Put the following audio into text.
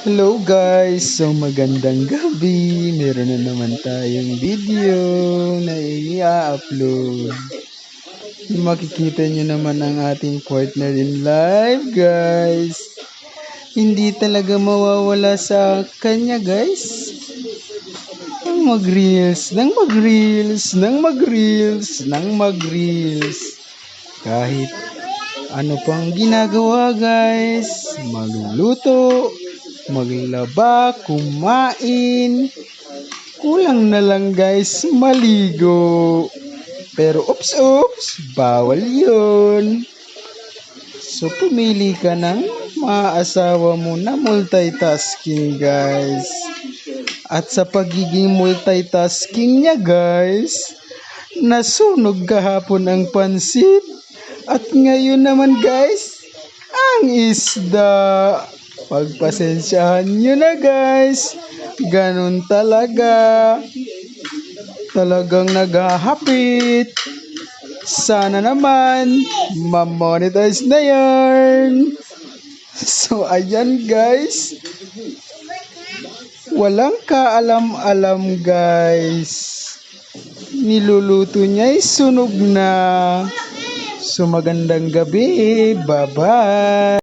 Hello guys! So magandang gabi! Meron na naman tayong video na i-upload. Makikita nyo naman ang ating partner in life guys. Hindi talaga mawawala sa kanya guys. Ang mag-reels, nang mag-reels, nang mag-reels, nang mag-reels. Kahit ano pang ginagawa guys, magluluto, maglaba, kumain, kulang na lang guys, maligo. Pero oops, bawal yun. So pumili ka ng maasawa mo na multitasking guys. At sa pagiging multitasking niya guys, nasunog kahapon ang pansit. At ngayon naman guys, ang isda. Pagpasensyahan nyo na guys. Ganun talaga. Talagang naghahapit. Sana naman ma-monetize na yan. So ayan guys. Walang kaalam-alam guys. Niluluto niya ay sunog na. So magandang gabi. Bye-bye.